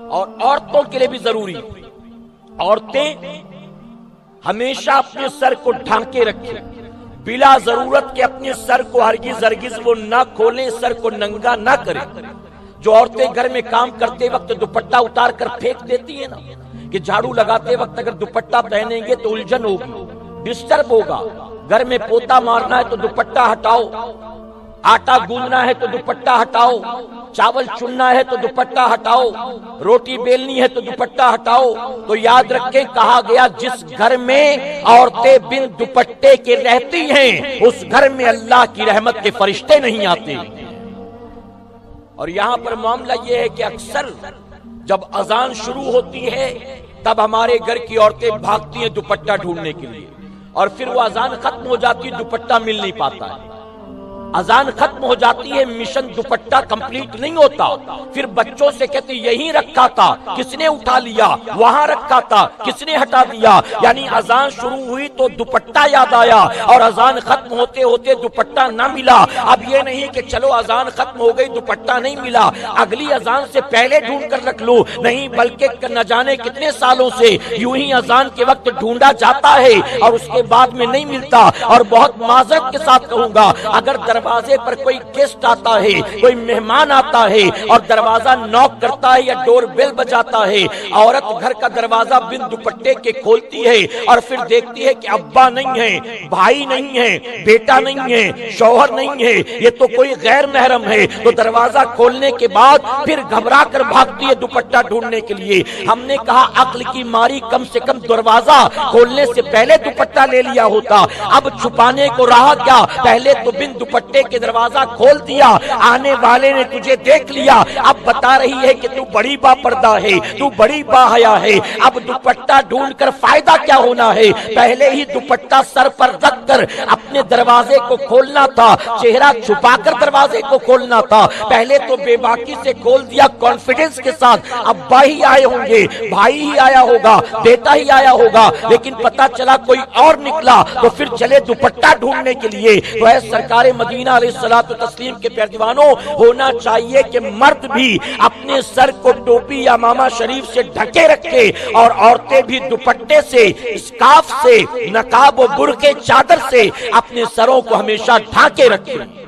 اور عورتوں کے لیے بھی ضروری، عورتیں ہمیشہ اپنے سر کو ڈھانکے رکھیں، بلا ضرورت کے اپنے سر کو ہرگز وہ نہ کھولیں، سر کو ننگا نہ کریں۔ جو عورتیں گھر میں کام کرتے وقت دوپٹہ اتار کر پھینک دیتی ہیں نا، کہ جھاڑو لگاتے وقت اگر دوپٹہ پہنیں گے تو الجھن ہوگی، ڈسٹرب ہوگا، گھر میں پوتا مارنا ہے تو دوپٹہ ہٹاؤ، آٹا گوندنا ہے تو دوپٹہ ہٹاؤ، چاول چننا ہے تو دوپٹہ ہٹاؤ، روٹی بیلنی ہے تو دوپٹہ ہٹاؤ۔ تو یاد رکھیں، کہا گیا جس گھر میں عورتیں بن دوپٹے کے رہتی ہیں اس گھر میں اللہ کی رحمت کے فرشتے نہیں آتے۔ اور یہاں پر معاملہ یہ ہے کہ اکثر جب اذان شروع ہوتی ہے تب ہمارے گھر کی عورتیں بھاگتی ہیں دوپٹہ ڈھونڈنے کے لیے، اور پھر وہ اذان ختم ہو جاتی ہے، دوپٹہ مل نہیں پاتا ہے۔ اذان ختم ہو جاتی ہے، مشن دوپٹہ کمپلیٹ نہیں ہوتا، پھر بچوں سے کہتے یہیں رکھا تھا کس نے اٹھا لیا، وہاں رکھا تھا کس نے ہٹا دیا۔ یعنی اذان شروع ہوئی تو دوپٹہ یاد آیا، اور اذان ختم ہوتے ہوتے دوپٹہ نہ ملا۔ اب یہ نہیں کہ چلو اذان ختم ہو گئی دوپٹہ نہیں ملا، اگلی اذان سے پہلے ڈھونڈ کر رکھ لو، نہیں بلکہ نہ جانے کتنے سالوں سے یوں ہی اذان کے وقت ڈھونڈا جاتا ہے اور اس کے بعد میں نہیں ملتا۔ اور بہت معذرت کے ساتھ کہوں گا، اگر دروازے پر کوئی گیسٹ آتا ہے، کوئی مہمان آتا ہے اور دروازہ نوک کرتا ہے یا ڈور بیل بجاتا ہے، عورت گھر کا دروازہ بن دوپٹے کے کھولتی ہے اور پھر دیکھتی ہے کہ ابا نہیں ہے، بھائی نہیں ہے، بیٹا نہیں ہے، شوہر نہیں ہے، یہ تو کوئی غیر محرم ہے، تو دروازہ کھولنے کے بعد پھر گھبرا کر بھاگتی ہے دوپٹہ ڈھونڈنے کے لیے۔ ہم نے کہا عقل کی ماری کم سے کم دروازہ کھولنے سے پہلے دوپٹہ لے لیا ہوتا۔ اب چھپانے کو رہا کیا، پہلے تو بن دوپٹے کے دروازہ کھول دیا، آنے والے نے تجھے دیکھ لیا، اب بتا رہی ہے کہ تو بڑی با پردہ ہے، تو بڑی با حیا ہے۔ اب دوپٹہ ڈھونڈ کر فائدہ کیا ہونا ہے، پہلے ہی دوپٹہ سر پر رکھ کر اپنے دروازے کو کھولنا تھا، چہرہ چھپا کر دروازے کو کھولنا تھا۔ پہلے تو بے باکی سے کھول دیا کانفیڈنس کے ساتھ، ابا ہی آئے ہوں گے، بھائی ہی آیا ہوگا، بیٹا ہی آیا ہوگا، لیکن پتا چلا کوئی اور نکلا، تو پھر چلے دوپٹہ ڈھونڈنے کے لیے۔ تو اے سرکار مدینہ علیہ الصلوۃ والتسلیم کے پیارے دیوانوں، ہونا چاہیے کہ مرد بھی اپنے سر کو ٹوپی یا امامہ شریف سے ڈھکے رکھے، اور عورتیں بھی دوپٹے سے، اسکارف سے، نقاب و برقع چادر سے اپنے سروں کو ہمیشہ ڈھانکے رکھیں۔